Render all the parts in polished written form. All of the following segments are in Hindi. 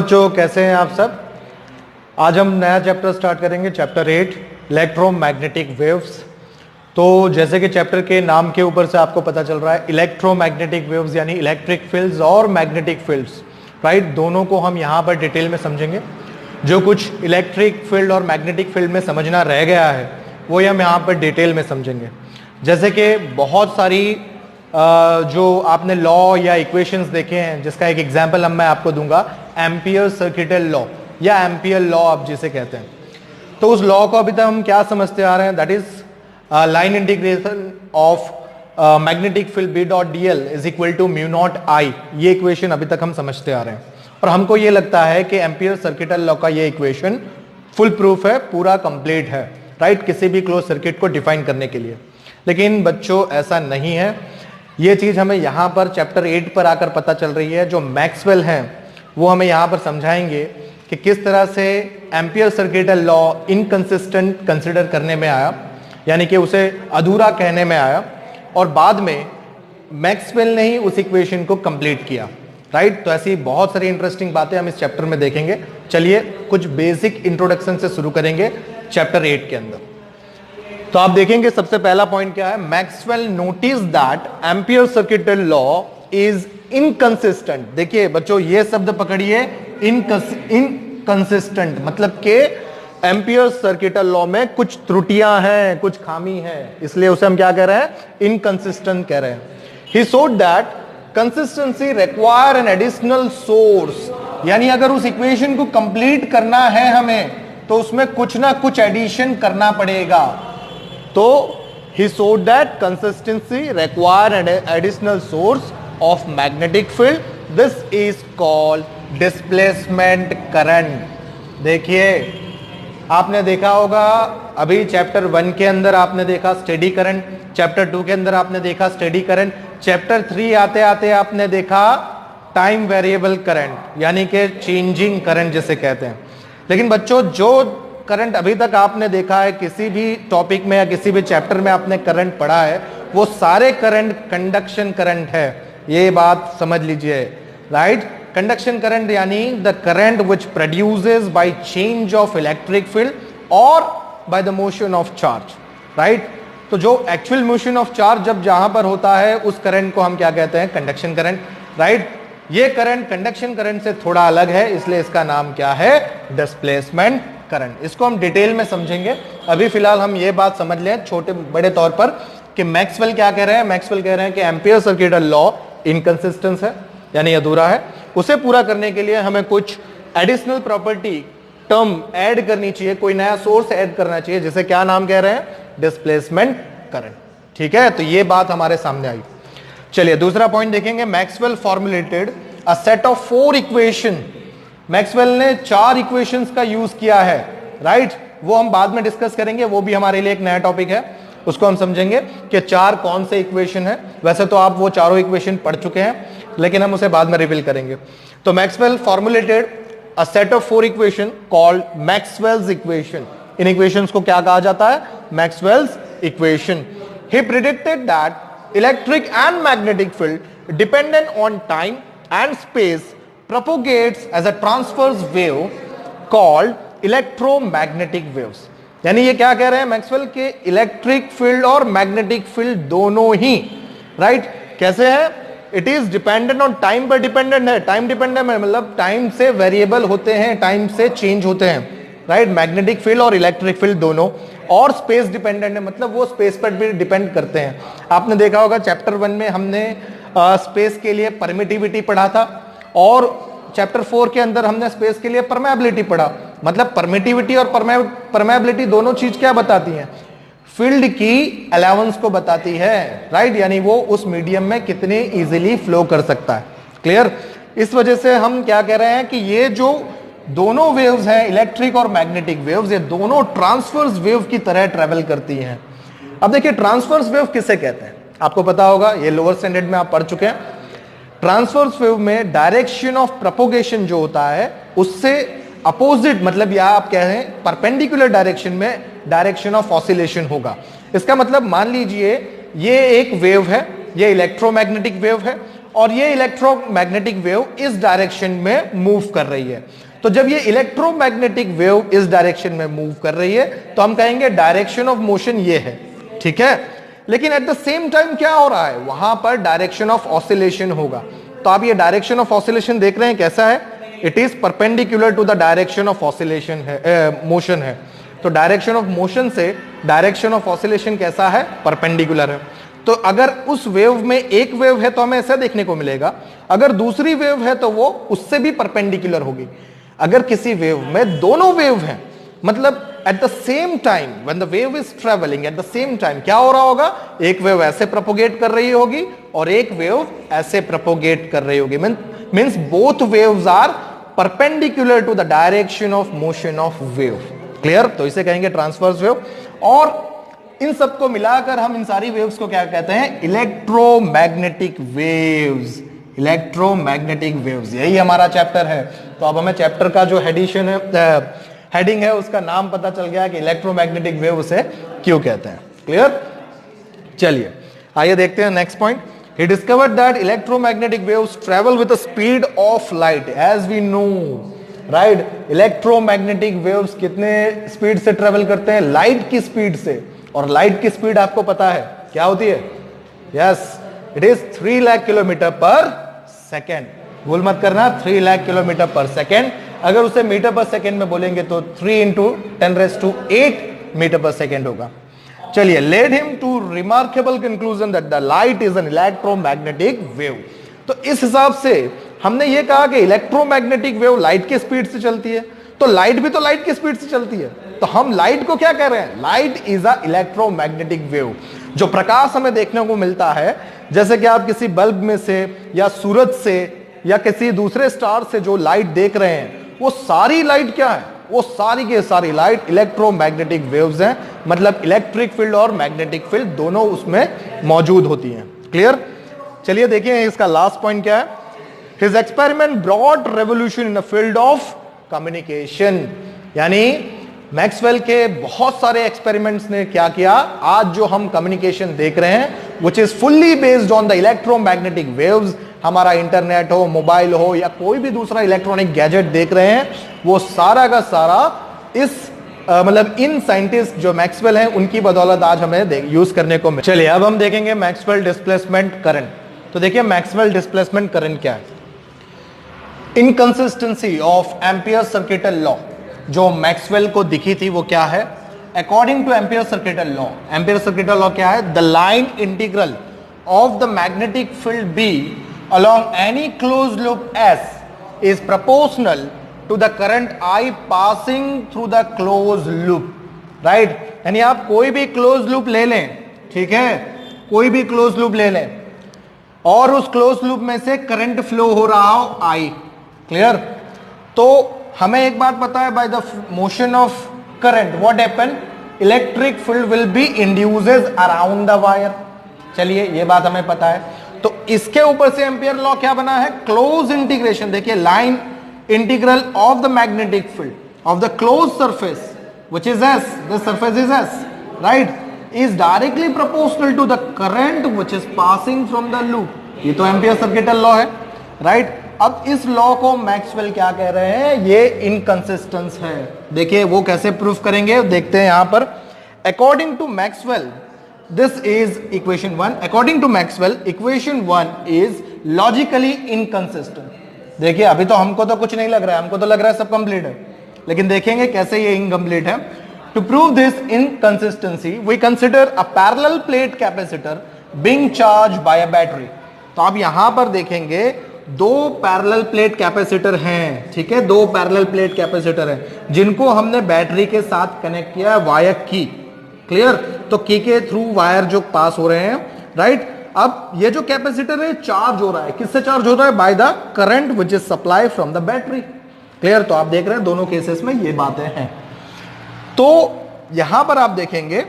बच्चों, कैसे हैं आप सब। आज हम नया चैप्टर स्टार्ट करेंगे, चैप्टर 8 इलेक्ट्रोमैग्नेटिक वेव्स। तो जैसे कि चैप्टर के नाम के ऊपर से आपको पता चल रहा है, इलेक्ट्रोमैग्नेटिक वेव्स यानी इलेक्ट्रिक फील्ड्स और मैग्नेटिक फील्ड्स, राइट, दोनों को हम यहाँ पर डिटेल में समझेंगे। जो कुछ इलेक्ट्रिक फील्ड और मैग्नेटिक फील्ड में समझना रह गया है वो हम यहाँ पर डिटेल में समझेंगे। जैसे कि बहुत सारी जो आपने लॉ या इक्वेशंस देखे हैं, जिसका एक एग्जांपल मैं आपको दूंगा, एम्पियर सर्किटल लॉ या एम्पियर लॉ आप जिसे कहते हैं। तो उस लॉ को अभी तक हम क्या समझते आ रहे हैं, that is line integration of magnetic field B dot D L is equal to mu not I. ये इक्वेशन अभी तक हम समझते आ रहे हैं और हमको ये लगता है कि एम्पियर सर्किटल लॉ का ये इक्वेशन फुल प्रूफ है, पूरा कंप्लीट है, राइट, किसी भी क्लोज सर्किट को डिफाइन करने के लिए। लेकिन बच्चों ऐसा नहीं है। ये चीज हमें यहाँ पर चैप्टर 8 पर आकर पता चल रही है। जो मैक्सवेल हैं वो हमें यहाँ पर समझाएंगे कि किस तरह से ampere circuital law inconsistent consider करने में आया, यानी कि उसे अधूरा कहने में आया, और बाद में मैक्सवेल ने ही उस इक्वेशन को कंप्लीट किया, राइट। तो ऐसी बहुत सारी इंटरेस्टिंग बातें हम इस चैप्टर में देखेंगे। चलिए कुछ बेसिक इंट्रोडक्शन से शुरू करेंगे चैप्टर 8 के अंदर। तो आप देखेंगे सबसे पहला पॉइंट क्या है, Maxwell notice that ampere circuital law is inconsistent. देखिए बच्चों, ये शब्द पकड़िए, इनकंसिस्टेंट, मतलब कि एम्पियर सर्किटल लॉ में कुछ त्रुटियां हैं, कुछ खामी है, इसलिए उसे हम क्या कह रहे हैं, इनकंसिस्टेंट कह रहे हैं। He showed that consistency require an additional source, यानी अगर उस इक्वेशन को कंप्लीट करना है हमें तो उसमें कुछ ना कुछ एडिशन करना पड़ेगा। तो he showed that consistency require an additional source of magnetic field. This is called displacement current. देखिए आपने देखा होगा अभी चैप्टर 1 के अंदर आपने देखा स्टेडी करंट, चैप्टर 2 के अंदर आपने देखा स्टेडी करंट, चैप्टर 3 आते आते आपने देखा टाइम वेरिएबल करंट, यानी कि चेंजिंग करंट जिसे कहते हैं। लेकिन बच्चों, जो करंट अभी तक आपने देखा है किसी भी टॉपिक में या किसी भी चैप्टर में आपने करंट पढ़ा है, वो सारे करंट कंडक्शन करंट है। ये बात समझ लीजिए, राइट। कंडक्शन करंट यानी the current which produces by change of electric field और by the motion of charge, right. तो जो एक्चुअल मोशन ऑफ चार्ज जब जहां पर होता है उस करंट को हम क्या कहते हैं, कंडक्शन करंट, राइट। ये करंट कंडक्शन करंट से थोड़ा अलग है, इसलिए इसका नाम क्या है, डिस्प्लेसमेंट करंट। इसको हम डिटेल में समझेंगे। अभी फिलहाल हम ये बात समझ लें छोटे बड़े तौर पर कि मैक्सवेल क्या कह रहे हैं। मैक्सवेल कह रहे हैं कि एम्पियर सर्किटल लॉ इनकंसिस्टेंट है, यानी अधूरा है। उसे पूरा करने के लिए हमें कुछ एडिशनल प्रॉपर्टी टर्म ऐड करनी चाहिए, कोई नया सोर्स ऐड करना चाहिए, जिसे क्या नाम कह रहे हैं, डिस्प्लेसमेंट करंट। ठीक है, तो ये बात हमारे सामने आई। चलिए दूसरा पॉइंट देखेंगे। Maxwell formulated a set of 4 equation. Maxwell ने 4 इक्वेशंस का यूज किया है, राइट। वो हम बाद में डिस्कस करेंगे, वो भी हमारे लिए एक नया टॉपिक है, उसको हम समझेंगे कि 4 कौन से इक्वेशन है। वैसे तो आप वो चारों इक्वेशन पढ़ चुके हैं, लेकिन हम उसे बाद में रिवील करेंगे। तो Maxwell formulated a set of 4 equation called Maxwell's equation. In equations को क्या कहा जाता है, Maxwell's equation. He predicted that electric and magnetic field dependent on time and space propagates as a transverse wave called electromagnetic waves। यानी ये क्या कह रहे हैं मैक्सवेल के, इलेक्ट्रिक फील्ड और मैग्नेटिक फील्ड दोनों ही, राइट, कैसे है, it is dependent on time पर डिपेंडेंट है। टाइम डिपेंडेंट है मतलब टाइम से वेरिएबल होते हैं, टाइम से चेंज होते हैं, राइट, मैग्नेटिक फील्ड और इलेक्ट्रिक फील्ड दोनों। और स्पेस डिपेंडेंट है, मतलब वो स्पेस पर भी डिपेंड करते हैं। आपने देखा होगा चैप्टर 1 में हमने स्पेस के लिए परमिटिविटी पढ़ा था, और चैप्टर 4 के अंदर हमने स्पेस के लिए परमेबिलिटी पढ़ा। मतलब परमिटिविटी और परमेबिलिटी दोनों चीज क्या बताती हैं, फील्ड की अलाउंस को बताती है, राइट, यानी वो उस मीडियम में कितने इजीली फ्लो कर सकता है। क्लियर। इस वजह से हम क्या कह रहे हैं कि ये जो दोनों वेव्स हैं, इलेक्ट्रिक और मैग्नेटिक वेव्स, ये दोनों ट्रांसवर्स वेव की तरह ट्रेवल करती हैं। अब देखिए ट्रांसवर्स वेव किसे कहते हैं, आपको पता होगा, ये लोअर स्टैंडर्ड में आप पढ़ चुके हैं। ट्रांसवर्स वेव में डायरेक्शन ऑफ प्रोपोगेशन जो होता है उससे अपोजिट, मतलब या आप कह रहे हैं परपेंडिकुलर डायरेक्शन में डायरेक्शन ऑफ ऑसिलेशन होगा। इसका मतलब मान लीजिए ये एक वेव है, ये इलेक्ट्रोमैग्नेटिक वेव है, और ये इलेक्ट्रोमैग्नेटिक वेव इस डायरेक्शन में मूव कर रही है। तो जब ये इलेक्ट्रोमैग्नेटिक वेव इस डायरेक्शन में मूव कर रही है तो हम कहेंगे डायरेक्शन ऑफ मोशन ये है, ठीक है। लेकिन एट द सेम टाइम क्या हो रहा है, वहां पर डायरेक्शन ऑफ ऑसिलेशन होगा। तो आप ये डायरेक्शन ऑफ ऑसिलेशन देख रहे हैं कैसा है, it is perpendicular to the direction of oscillation है, मोशन है। तो डायरेक्शन ऑफ मोशन से डायरेक्शन ऑफ ऑसिलेशन कैसा है, परपेंडिकुलर है। तो अगर उस वेव में एक वेव है तो हमें ऐसा देखने को मिलेगा, अगर दूसरी वेव है तो वो उससे भी परपेंडिकुलर होगी। अगर किसी वेव में दोनों वेव हैं, मतलब at the same time when the wave is travelling at the same time क्या हो रहा होगा, एक वेव ऐसे प्रोपोगेट कर रही होगी और एक वेव ऐसे प्रोपोगेट कर रही होगी। Means both waves are perpendicular to the direction of motion of wave. Clear? तो इसे कहेंगे ट्रांसवर्स वेव। और इन सबको मिलाकर हम इन सारी वेव्स को क्या कहते हैं, इलेक्ट्रोमैग्नेटिक वेव्स। इलेक्ट्रोमैग्नेटिक वेव्स, यही हमारा चैप्टर है। तो अब हमें चैप्टर का जो हेडिंग है उसका नाम पता चल गया कि इलेक्ट्रोमैग्नेटिक वेव उसे क्यों कहते हैं। क्लियर? चलिए आइए देखते हैं next point. He discovered that electromagnetic waves travel with the speed of light, as we know, right? Electromagnetic waves कितने स्पीड से ट्रेवल करते हैं, लाइट की स्पीड से। और लाइट की स्पीड आपको पता है क्या होती है, yes, it is 3 lakh kilometre पर सेकेंड। भूल मत करना, 3 लाख किलोमीटर पर सेकेंड। अगर उसे मीटर पर सेकेंड में बोलेंगे तो 3 × 10⁸ मीटर पर सेकेंड होगा। चलिए, led him to remarkable conclusion that the light is an electromagnetic wave. तो इस हिसाब से हमने ये कहा कि इलेक्ट्रोमैग्नेटिक वेव लाइट की स्पीड से चलती है, तो लाइट भी तो लाइट की स्पीड से चलती है। तो हम लाइट को क्या कह रहे हैं, light is a electromagnetic wave. जो प्रकाश हमें देखने को मिलता है, जैसे कि आप किसी बल्ब में से या सूरज से या किसी दूसरे स्टार से जो लाइट देख रहे हैं, वो सारी लाइट क्या है, वो सारी के सारी लाइट इलेक्ट्रोमैग्नेटिक वेव्स हैं। मतलब इलेक्ट्रिक फील्ड और मैग्नेटिक फील्ड दोनों उसमें मौजूद होती हैं। क्लियर? चलिए देखिए इसका लास्ट पॉइंट क्या है। His experiment brought revolution in the field of communication. यानी मैक्सवेल के बहुत सारे एक्सपेरिमेंट्स ने क्या किया, आज जो हम कम्युनिकेशन देख रहे हैं which is fully based on the electromagnetic waves, हमारा इंटरनेट हो, मोबाइल हो या कोई भी दूसरा इलेक्ट्रॉनिक गैजेट देख रहे हैं, वो सारा का सारा इस मतलब इन साइंटिस्ट जो मैक्सवेल हैं उनकी बदौलत आज हमें यूज करने को मिले। चलिए अब हम देखेंगे मैक्सवेल डिस्प्लेसमेंट करंट। तो देखिए मैक्सवेल डिस्प्लेसमेंट करंट क्या है। Inconsistency of Ampere circuital law जो मैक्सवेल को दिखी थी वो क्या है, according to Ampere circuital law. Ampere circuital law क्या है, the line integral of the magnetic field B along any closed loop S is proportional to the current I passing through the closed loop, right? यानी आप कोई भी closed loop ले लें, ठीक है, कोई भी closed loop ले लें और उस closed loop में से करंट फ्लो हो रहा हो I, क्लियर? तो हमें एक बात पता है, by the motion of current what happen, electric field will be induces around the wire। चलिए ये बात हमें पता है। तो इसके ऊपर से एम्पियर लॉ क्या बना है, क्लोज इंटीग्रेशन। देखिए line integral of the magnetic field of the close surface which is S, the surface is S, right, is directly proportional to the current which is passing from the loop. ये तो एम्पियर सर्किटल लॉ है, राइट। अब इस लॉ को मैक्सवेल क्या कह रहे हैं, ये इनकंसिस्टेंस है। देखिए वो कैसे प्रूफ करेंगे, देखते हैं यहां पर। According to Maxwell this is equation 1, according to Maxwell equation 1 is logically inconsistent। देखिए अभी तो हमको तो कुछ नहीं लग रहा है, हमको तो लग रहा है सब कंप्लीट है, लेकिन देखेंगे कैसे ये इनकम्प्लीट है। To prove this inconsistency we consider a parallel plate capacitor being charged by a battery। तो आप यहां पर देखेंगे दो पैरेलल प्लेट कैपेसिटर हैं, ठीक है, दो पैरेलल प्लेट कैपेसिटर हैं जिनको हमने बैटरी के साथ कनेक्ट किया है वायर की। क्लियर? तो की के थ्रू वायर जो पास हो रहे हैं, राइट। अब ये जो कैपेसिटर है चार्ज हो रहा है, किससे चार्ज हो रहा है, by the current which is supply from the battery. Clear? तो आप देख रहे हैं दोनों केसेस में ये बातें हैं। तो यहां पर आप देखेंगे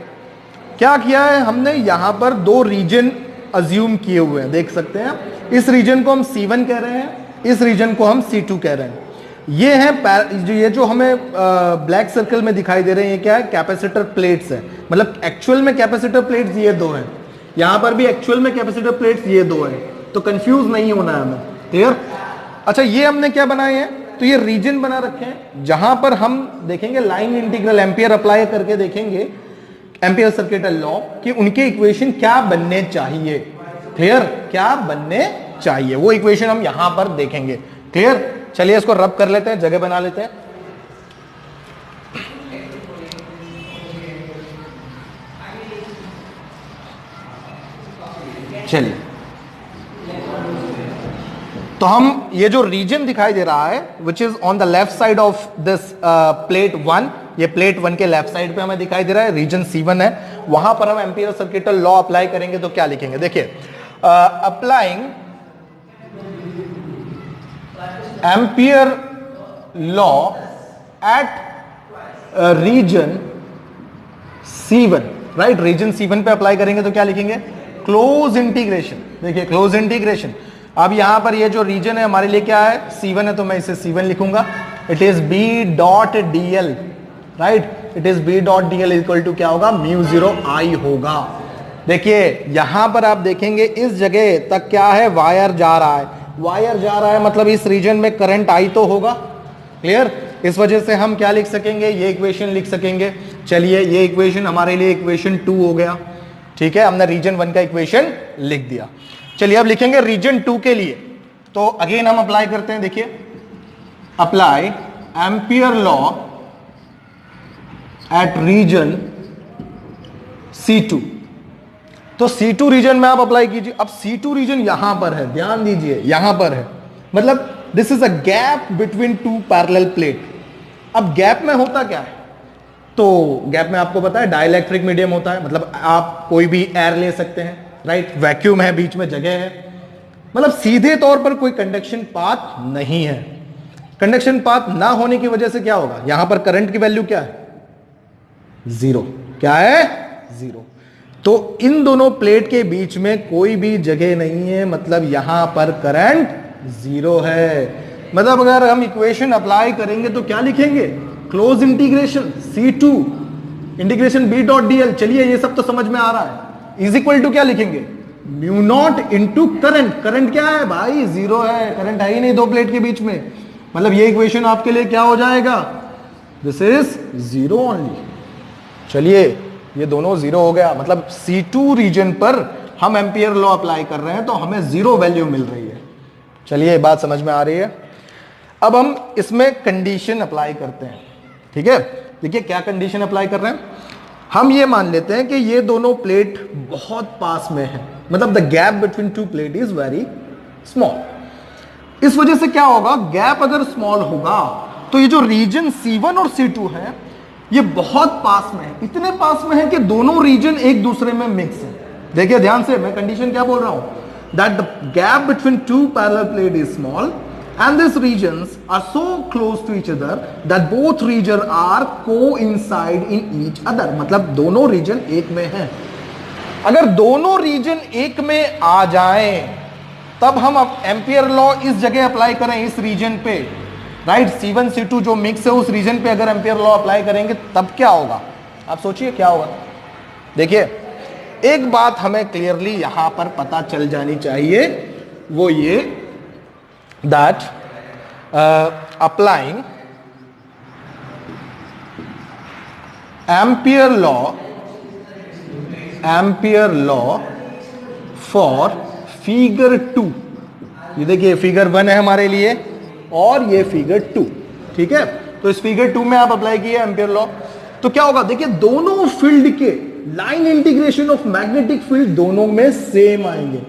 क्या किया है हमने, यहां पर दो रीजन अज्यूम किए हुए हैं, देख सकते हैं। इस रीजन को हम C1 कह रहे हैं, इस रीजन को हम C2 कह रहे हैं। ये है ये जो हमें ब्लैक सर्कल में दिखाई दे रहे हैं, ये क्या है, कैपेसिटर प्लेट्स है। मतलब एक्चुअल में कैपेसिटर प्लेट्स ये दो हैं, यहां पर भी एक्चुअल में कैपेसिटर प्लेट्स ये दो हैं, तो कंफ्यूज नहीं होना है हमें, क्लियर। अच्छा ये हमने क्या बनाए हैं, तो ये रीजन बना रखे हैं जहां पर हम देखेंगे लाइन इंटीग्रल एम्पियर अप्लाई करके देखेंगे एम्पियर सर्किटल लॉ कि उनके इक्वेशन क्या बनने चाहिए, क्लियर, क्या बनने चाहिए, वो इक्वेशन हम यहां पर देखेंगे, क्लियर। चलिए इसको रब कर लेते हैं, जगह बना लेते हैं। चलिए तो हम ये जो रीजन दिखाई दे रहा है which is on the left side of this plate 1, ये प्लेट 1 के लेफ्ट साइड पे हमें दिखाई दे रहा है, रीजन C1 है, वहां पर हम एम्पियर सर्किटल लॉ अप्लाई करेंगे तो क्या लिखेंगे, देखिए applying Ampere law at region C1, right, region C1 पे अप्लाई करेंगे तो क्या लिखेंगे, क्लोज इंटीग्रेशन। देखिए क्लोज इंटीग्रेशन, अब यहां पर ये जो रीजन है हमारे लिए क्या है, C1 है, तो मैं इसे C1 लिखूंगा, it is B dot DL, right, it is B dot DL equal to क्या होगा, म्यू 0 I होगा। देखिए यहां पर आप देखेंगे इस जगह तक क्या है, वायर जा रहा है, वायर जा रहा है मतलब इस रीजन में करंट I तो होगा, क्लियर। इस वजह से हम क्या लिख सकेंगे, ये इक्वेशन लिख सकेंगे। चलिए ये इक्वेशन हमारे लिए इक्वेशन 2 हो गया, ठीक है, हमने रीजन 1 का इक्वेशन लिख दिया। चलिए अब लिखेंगे रीजन 2 के लिए, तो अगेन हम अप्लाई करते हैं, देखिए apply Ampere law at region C2, तो C2 रीजन में आप अप्लाई कीजिए। अब C2 रीजन यहां पर है, ध्यान दीजिए यहां पर है, मतलब this is a gap between two parallel plate. अब गैप में होता क्या है, तो गैप में आपको पता है डाइलेक्ट्रिक मीडियम होता है, मतलब आप कोई भी एयर ले सकते हैं, राइट, वैक्यूम है, बीच में जगह है, मतलब सीधे तौर पर कोई कंडक्शन पाथ नहीं है। कंडक्शन पाथ ना होने की वजह से क्या होगा, यहां पर करंट की वैल्यू क्या है, 0, क्या है, 0। तो इन दोनों प्लेट के बीच में कोई भी जगह नहीं है, मतलब यहां पर करंट 0 है। मतलब अगर हम इक्वेशन अप्लाई करेंगे तो क्या लिखेंगे, close integration C2 integration B dot DL। चलिए ये सब तो समझ में आ रहा है, इज इक्वल टू क्या लिखेंगे, mu naught into current. Current क्या है भाई, 0 है, करंट है ही नहीं दो प्लेट के बीच में, मतलब ये इक्वेशन आपके लिए क्या हो जाएगा, दिस इज 0 ओनली। चलिए ये दोनों 0 हो गया, मतलब C2 रीजन पर हम एम्पियर लॉ अप्लाई कर रहे हैं तो हमें 0 वैल्यू मिल रही है। चलिए बात समझ में आ रही है। अब हम इसमें कंडीशन अप्लाई करते हैं, ठीक है। देखिए क्या कंडीशन अप्लाई कर रहे हैं, हम ये मान लेते हैं कि ये दोनों प्लेट बहुत पास में है, मतलब the gap between two plate is very small. इस वजह से क्या होगा, गैप अगर स्मॉल होगा तो ये जो रीजन C1 और C2 है ये बहुत पास में है, इतने पास में है कि दोनों रीजन एक दूसरे में मिक्स है। देखिए ध्यान से, मैं कंडीशन क्या बोल रहा हूं, that the gap between two parallel plate is small and these regions are so close to each other that both regions are coincide in each other, मतलब दोनों रीजन एक में हैं। अगर दोनों रीजन एक में आ जाएं तब हम अब एम्पियर लॉ इस जगह अप्लाई करें, इस रीजन पे, राइट, C1 C2 जो मिक्स है उस रीजन पे अगर एम्पियर लॉ अप्लाई करेंगे तब क्या होगा, आप सोचिए क्या होगा। देखिए एक बात हमें क्लियरली यहां पर पता चल जानी चाहिए, वो ये that applying ampere law for figure 2, ये देखिए फिगर 1 है हमारे लिए और ये फिगर 2, ठीक है। तो इस फिगर 2 में आप अप्लाई किए एम्पियर लॉ, तो क्या होगा, देखिए दोनों फील्ड के line integration of magnetic field दोनों में सेम आएंगे।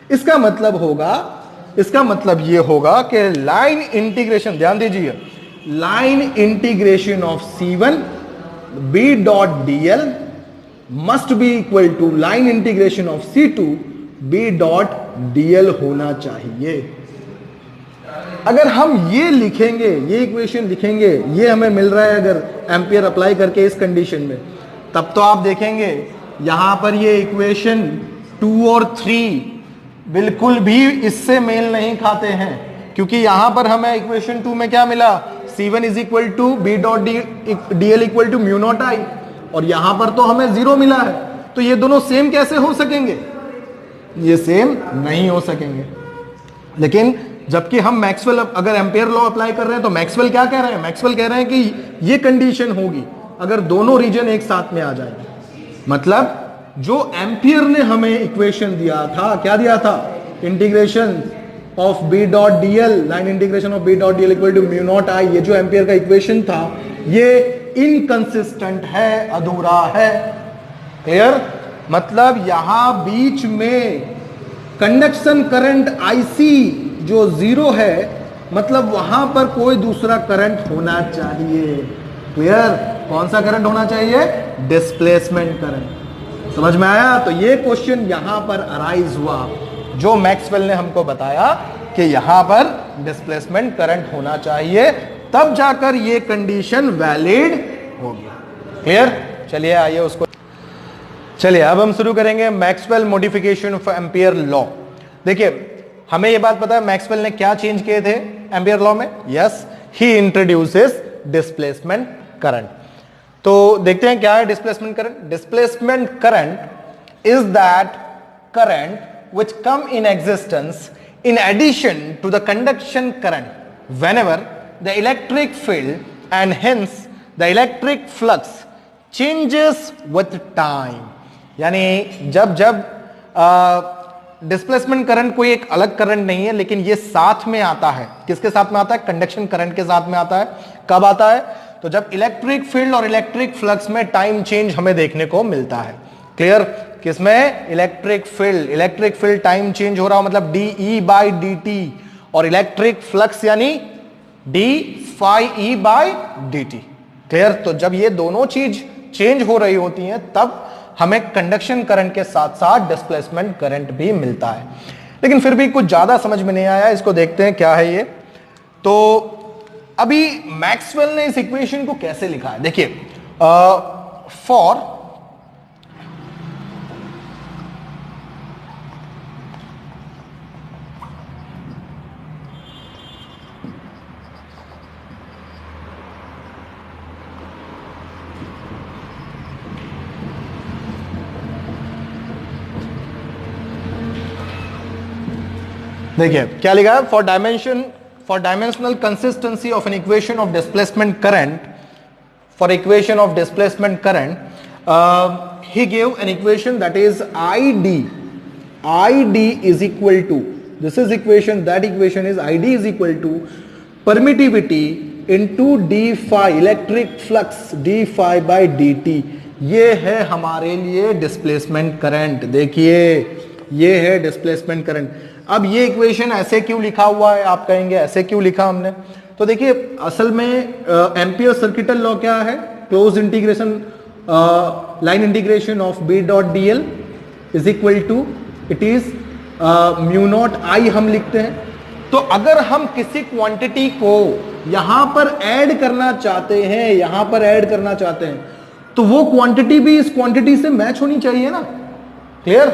इसका मतलब होगा, इसका मतलब ये होगा कि लाइन इंटीग्रेशन, ध्यान दीजिए, line integration of C1 B dot DL must be equal to line integration of C2 B dot DL होना चाहिए। अगर हम ये लिखेंगे, ये इक्वेशन लिखेंगे, ये हमें मिल रहा है अगर एम्पियर अप्लाई करके इस कंडीशन में, तब तो आप देखेंगे यहां पर ये इक्वेशन 2 और 3 बिल्कुल भी इससे मेल नहीं खाते हैं, क्योंकि यहां पर हमें इक्वेशन 2 में क्या मिला, C1 is equal to B dot DL equal to mu not I, और यहां पर तो हमें 0 मिला है। तो ये दोनों सेम कैसे हो सकेंगे, ये सेम नहीं हो सकेंगे। लेकिन जबकि हम मैक्सवेल, अगर एम्पियर लॉ अप्लाई कर रहे हैं तो मैक्सवेल क्या कह रहे हैं? मैक्सवेल कह रहे हैं कि ये कंडीशन होगी अगर दोनों रीजन एक साथ में आ जाएंगे। मतलब जो एम्पियर ने हमें इक्वेशन दिया था, क्या दिया था? Integration of B dot D L, line integration of B dot D L equal to mu not I, ये जो एम्पियर का इक्वेशन था ये इनकंसिस्टेंट है, अधूरा है। क्लियर? मतलब यहां बीच में कंडक्शन करंट आईसी जो जीरो है, मतलब वहां पर कोई दूसरा करंट होना चाहिए। क्लियर? कौन सा करंट होना चाहिए? Displacement current. समझ में आया? तो ये क्वेश्चन यहां पर अराइज हुआ, जो मैक्सवेल ने हमको बताया कि यहां पर डिस्प्लेसमेंट करंट होना चाहिए, तब जाकर ये कंडीशन वैलिड होगी। क्लियर? चलिए आइए उसको, चलिए अब हम शुरू करेंगे Maxwell modification of ampere law. देखिए हमें ये बात पता है मैक्सवेल ने क्या चेंज किए थे एम्पियर लॉ में? यस, ही इंट्रोड्यूसेस डिस्प्लेसमेंट करंट। तो देखते हैं क्या है displacement current. Displacement current is that current which come in existence in addition to the conduction current whenever the electric field and hence the electric flux changes with time। यानी जब जब डिस्प्लेसमेंट करंट कोई एक अलग करंट नहीं है, लेकिन ये साथ में आता है। किसके साथ में आता है? कंडक्शन करंट के साथ में आता है। कब आता है? तो जब इलेक्ट्रिक फील्ड और इलेक्ट्रिक फ्लक्स में टाइम चेंज हमें देखने को मिलता है। क्लियर? किसमें? इलेक्ट्रिक फील्ड टाइम चेंज हो रहा हो, मतलब D E by D T, और इलेक्ट्रिक फ्लक्स यानी D phi E by D T. Clear? तो जब ये दोनों चीज चेंज हो रही होती हैं तब हमें कंडक्शन करंट के साथ साथ डिस्प्लेसमेंट करंट भी मिलता है। लेकिन फिर भी कुछ ज्यादा समझ में नहीं आया, इसको देखते हैं क्या है ये। तो अभी मैक्सवेल ने इस इक्वेशन को कैसे लिखा है? देखिए, फॉर देखिए क्या लिखा है? For dimensional consistency of an equation of displacement current, for equation of displacement current he give an equation that is id is equal to, this is equation, that equation is id is equal to permittivity into d phi, electric flux d phi by dt। ये है हमारे लिए डिस्प्लेसमेंट करंट। देखिए ये है डिस्प्लेसमेंट करंट। अब ये इक्वेशन ऐसे क्यों लिखा हुआ है? आप कहेंगे ऐसे क्यों लिखा हमने? तो देखिए असल में एम्पियर सर्किटल लॉ क्या है? Close integration, line integration of B dot D L is equal to, it is mu not I हम लिखते हैं। तो अगर हम किसी क्वांटिटी को यहां पर ऐड करना चाहते हैं, यहां पर ऐड करना चाहते हैं, तो वो क्वांटिटी भी इस क्वांटिटी से मैच होनी चाहिए ना। क्लियर?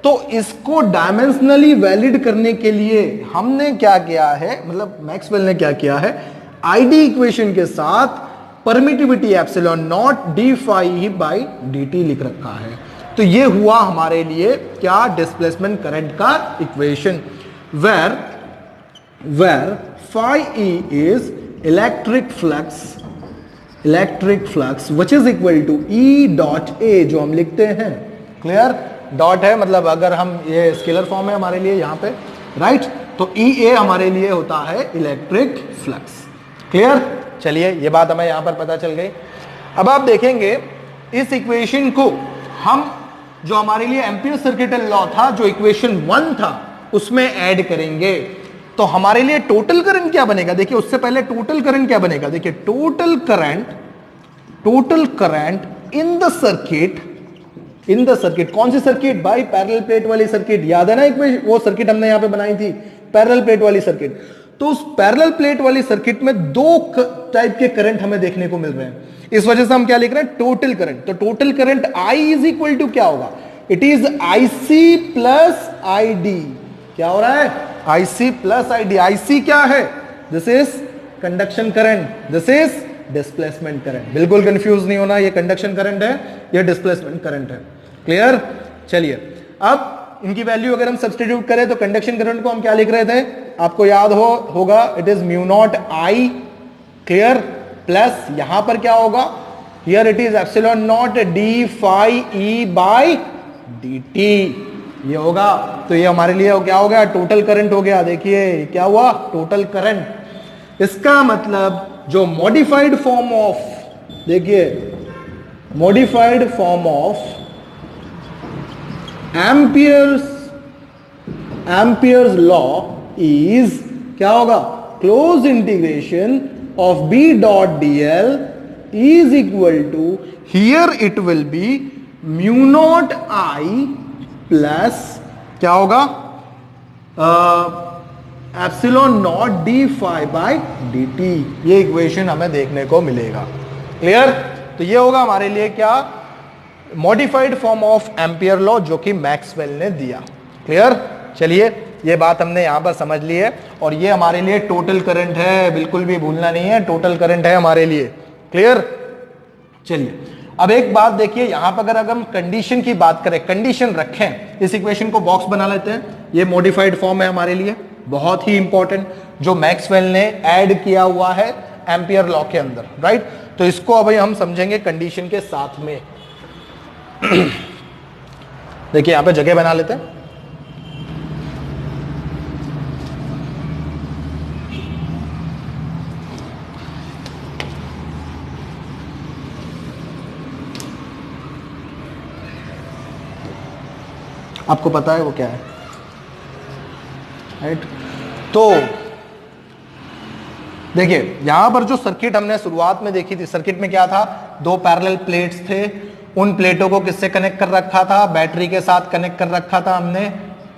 तो इसको डायमेंशनली वैलिड करने के लिए हमने क्या किया है, मतलब मैक्सवेल ने क्या किया है, आईडी इक्वेशन के साथ permittivity epsilon not D phi by D T लिख रखा है। तो ये हुआ हमारे लिए क्या? डिस्प्लेसमेंट करंट का equation, where phi E is electric flux which is equal to E dot A, जो हम लिखते हैं। क्लियर? डॉट है मतलब अगर हम, ये स्केलर फॉर्म है हमारे लिए यहाँ पे, राइट? तो ई ए हमारे लिए होता है इलेक्ट्रिक फ्लक्स। क्लियर? चलिए ये बात हमें यहां पर पता चल गई। अब आप देखेंगे इस इक्वेशन को हम, जो हमारे लिए एम्पियर सर्किटल लॉ था, जो इक्वेशन 1 था, उसमें ऐड करेंगे तो हमारे लिए टोटल करंट क्या बनेगा? देखिए उससे पहले टोटल करंट क्या बनेगा? देखिए total current in the circuit, कौन सी सर्किट भाई? पैरेलल प्लेट वाली सर्किट। याद है ना इक्वेशन, वो सर्किट हमने यहां पे बनाई थी, पैरेलल प्लेट वाली सर्किट। तो उस पैरेलल प्लेट वाली सर्किट में दो टाइप के करंट हमें देखने को मिल रहे हैं। इस वजह से हम क्या लिख रहे हैं? Total current. तो total current I is equal to क्या होगा? It is IC plus ID। क्या हो रहा है? IC plus ID। IC क्या है? This is conduction current, this is displacement current. बिल्कुल कंफ्यूज नहीं होना, ये कंडक्शन करंट है, ये डिस्प्लेसमेंट करंट है। क्लियर? चलिए अब इनकी वैल्यू अगर हम सब्स्टिट्यूट करें तो कंडक्शन करंट को हम क्या लिख रहे थे, आपको याद होगा, it is mu not I, clear, plus यहां पर क्या होगा, here it is epsilon not D phi E by D T, ये होगा। तो ये हमारे लिए क्या हो गया, टोटल करंट हो गया। देखिए क्या हुआ, टोटल करंट। इसका मतलब जो मॉडिफाइड फॉर्म ऑफ, देखिए modified form of Ampere's law is क्या होगा, close integration of B dot D L is equal to, here it will be mu not I plus क्या होगा, epsilon not D phi by D T. ये इक्वेशन हमें देखने को मिलेगा, क्लियर। तो ये होगा हमारे लिए क्या, modified form of ampere law, जो कि मैक्सवेल ने दिया, क्लियर। चलिए ये बात हमने यहां पर समझ ली है, और ये हमारे लिए टोटल करंट है, बिल्कुल भी भूलना नहीं है, टोटल करंट है हमारे लिए, क्लियर। चलिए अब एक बात देखिए, यहां पर अगर हम कंडीशन की बात करें, कंडीशन रखें, इस इक्वेशन को बॉक्स बना लेते हैं, ये मॉडिफाइड फॉर्म है हमारे लिए, बहुत ही इंपॉर्टेंट, जो मैक्सवेल ने ऐड किया हुआ है एम्पियर लॉ के अंदर, राइट। तो इसको अभी हम समझेंगे कंडीशन के साथ में। देखिए यहां पे जगह बना लेते हैं, आपको पता है वो क्या है, राइट। तो देखिए यहां पर जो सर्किट हमने शुरुआत में देखी थी, सर्किट में क्या था, दो पैरेलल प्लेट्स थे, उन प्लेटों को किससे कनेक्ट कर रखा था, बैटरी के साथ कनेक्ट कर रखा था हमने,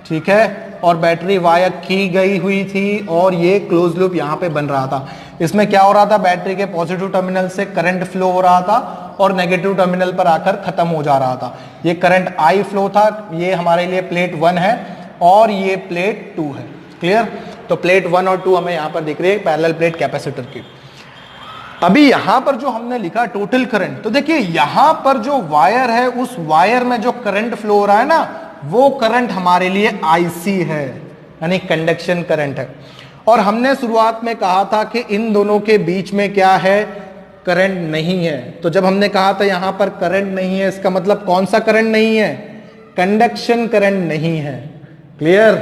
ठीक है, और बैटरी वायर की गई हुई थी, और ये क्लोज लूप यहां पे बन रहा था। इसमें क्या हो रहा था, बैटरी के पॉजिटिव टर्मिनल से करंट फ्लो हो रहा था और नेगेटिव टर्मिनल पर आकर खत्म हो जा रहा था। ये करंट आई फ्लो था, ये हमारे लिए प्लेट 1 है और ये प्लेट 2 है, क्लियर। तो प्लेट 1 और 2 हमें यहां पर दिख रही है, पैरेलल प्लेट कैपेसिटर की। अभी यहां पर जो हमने लिखा टोटल करंट, तो देखिए यहां पर जो वायर है, उस वायर में जो करंट फ्लो हो रहा है ना, वो करंट हमारे लिए आईसी है, यानी कंडक्शन करंट है। और हमने शुरुआत में कहा था कि इन दोनों के बीच में क्या है, करंट नहीं है। तो जब हमने कहा था यहां पर करंट नहीं है, इसका मतलब कौन सा करंट नहीं है, कंडक्शन करंट नहीं है, क्लियर।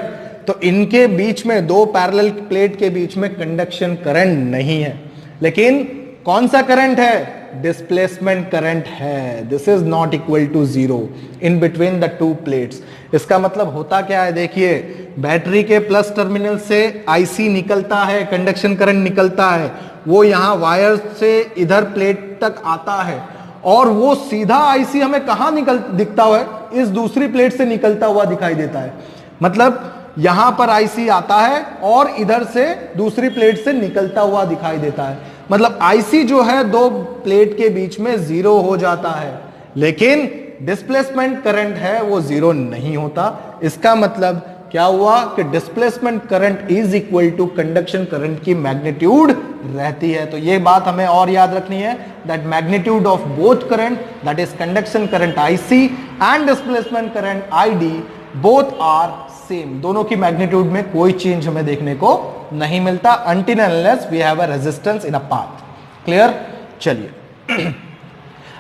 तो इनके बीच में, दो पैरेलल प्लेट के बीच में कंडक्शन करंट नहीं है, लेकिन कौन सा करंट है, डिस्प्लेसमेंट करंट है। This is not equal to zero in between the two plates. इसका मतलब होता क्या है, देखिए बैटरी के प्लस टर्मिनल से आईसी निकलता है, कंडक्शन करंट निकलता है, वो यहां वायर से इधर प्लेट तक आता है, और वो सीधा आईसी हमें कहां दिखता हुआ है, इस दूसरी प्लेट से निकलता हुआ दिखाई देता है। मतलब यहां पर आईसी आता है और इधर से दूसरी प्लेट से निकलता हुआ दिखाई देता है। मतलब आईसी जो है दो प्लेट के बीच में जीरो हो जाता है, लेकिन डिस्प्लेसमेंट करंट है वो जीरो नहीं होता। इसका मतलब क्या हुआ कि displacement current is equal to conduction current की मैग्नीट्यूड रहती है। तो ये बात हमें और याद रखनी है, that magnitude of both current, that is conduction current IC and displacement current ID, both are same. दोनों की मैग्नीट्यूड में कोई चेंज हमें देखने को नहीं मिलता, until and unless we have a resistance in a path, clear. चलिए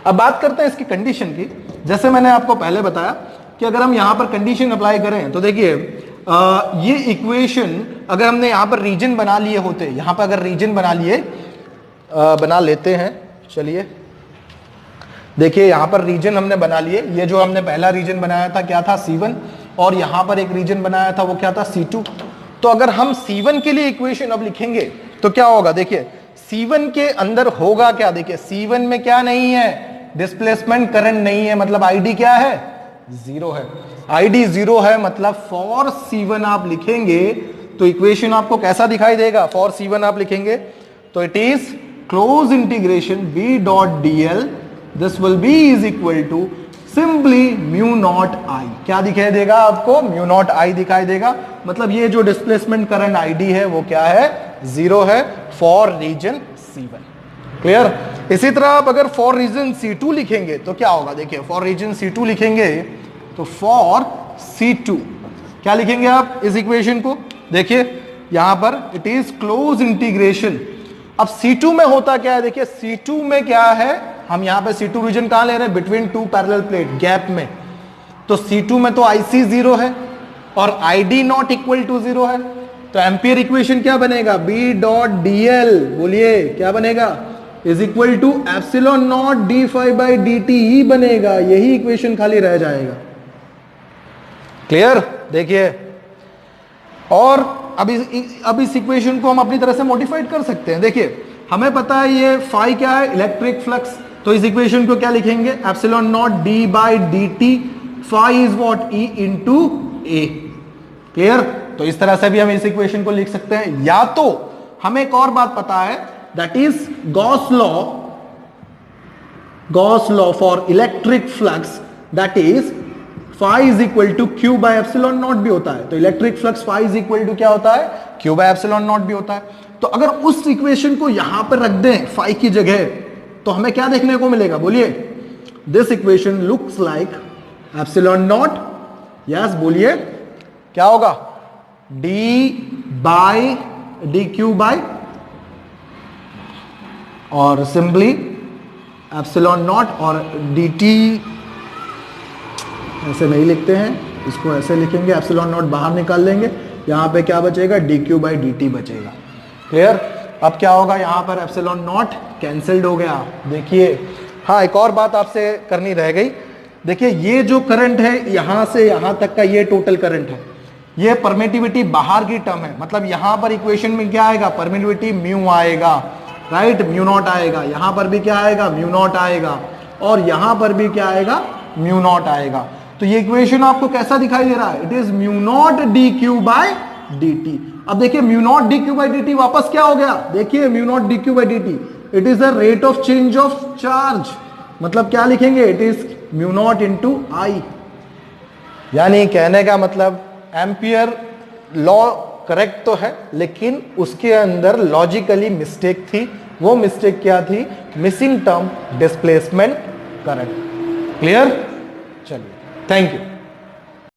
अब बात करते हैं इसकी कंडीशन की। जैसे मैंने आपको पहले बताया कि अगर हम यहां पर कंडीशन अप्लाई करें, तो देखिए ये इक्वेशन अगर हमने यहां पर रीजन बना लिए होते, यहां पर अगर रीजन बना लेते हैं, चलिए देखिए यहां पर रीजन हमने बना लिए। ये जो हमने पहला रीजन बनाया था क्या था, C1, और यहां पर एक रीजन बनाया था वो क्या था, C2। तो अगर हम C1 के लिए इक्वेशन अब लिखेंगे तो क्या होगा, देखिए C1 के अंदर होगा क्या, देखिए C1 में क्या नहीं है, डिस्प्लेसमेंट करंट नहीं है, मतलब आईडी क्या है, जीरो है। आईडी जीरो है, मतलब फॉर C1 आप लिखेंगे तो इक्वेशन आपको कैसा दिखाई देगा, फॉर C1 आप लिखेंगे तो it is close integration B dot DL, this will be is equal to simply mu not I. क्या दिखाई देगा आपको, म्यू नॉट आई दिखाई देगा। मतलब ये जो डिस्प्लेसमेंट करंट आईडी है वो क्या है, जीरो है फॉर रीजन C1, क्लियर। इसी तरह आप अगर फॉर रीजन C2 लिखेंगे तो क्या होगा, देखिए फॉर रीजन C2 लिखेंगे तो फॉर C2 क्या लिखेंगे आप इस इक्वेशन को? देखिए यहां पर इट इज क्लोज इंटीग्रेशन। अब C2 में होता क्या है, देखिए C2 में क्या है, हम यहां पे C2 रीजन कहां ले रहे हैं? Between two parallel plate, gap में। तो C2 में तो IC 0 है और ID नॉट इक्वल टू 0 है, तो एम्पियर इक्वेशन क्या बनेगा? B डॉट DL, बोलिए क्या बनेगा? Is equal to epsilon not d∅dt ही बनेगा, यही इक्वेशन खाली रह जाएगा। क्लियर? देखिए, और अब इस इक्वेशन को हम अपनी तरह से मॉडिफाइड कर सकते हैं। देखिए हमें पता है ये फाई क्या है? Electric flux. तो इस इक्वेशन को क्या लिखेंगे? Epsilon not d/dt, phi is what? E into A। Clear? तो इस तरह से भी हम इस इक्वेशन को लिख सकते हैं। या तो हमें एक और बात पता है, that is Gauss law for electric flux, that is phi is equal to Q by epsilon not भी होता है। तो electric flux phi is equal to क्या होता है? Q बाय एप्सिलॉन नॉट भी होता है। तो अगर उस इक्वेशन को यहां पर रख दें फाई की जगह, तो हमें क्या देखने को मिलेगा? बोलिए, this equation looks like epsilon not, yes बोलिए क्या होगा? d/dq बाय, और सिंपली एप्सिलॉन नॉट, और dt ऐसे नहीं लिखते हैं, इसको ऐसे लिखेंगे, एप्सिलॉन नॉट बाहर निकाल लेंगे, यहां पे क्या बचेगा? dq/dt बचेगा। क्लियर? अब क्या होगा? यहां पर एप्सिलॉन नॉट कैंसिल्ड हो गया। देखिए, हाँ एक और बात आपसे करनी रह गई। देखिए ये जो करंट है यहां से यहां तक का, ये टोटल करंट है, ये परमिटिविटी बाहर की टर्म है। मतलब यहां पर इक्वेशन में क्या आएगा? परमिटिविटी म्यू आएगा, राइट? म्यू नॉट आएगा। यहां पर भी क्या आएगा? म्यू नॉट आएगा, और यहां पर भी क्या आएगा? म्यू नॉट आएगा। तो ये इक्वेशन आपको कैसा दिखाई दे रहा है? It is mu naught dq/dt। अब देखिए म्यू नॉट dq/dt वापस क्या हो गया? देखिए mu naught dq/dt, it is the rate of change of charge. मतलब क्या लिखेंगे? It is mu naught into I. यानी कहने का मतलब एम्पियर लॉ करेक्ट तो है, लेकिन उसके अंदर लॉजिकली मिस्टेक थी। वो मिस्टेक क्या थी? Missing term displacement current. Clear? चलिए, थैंक यू।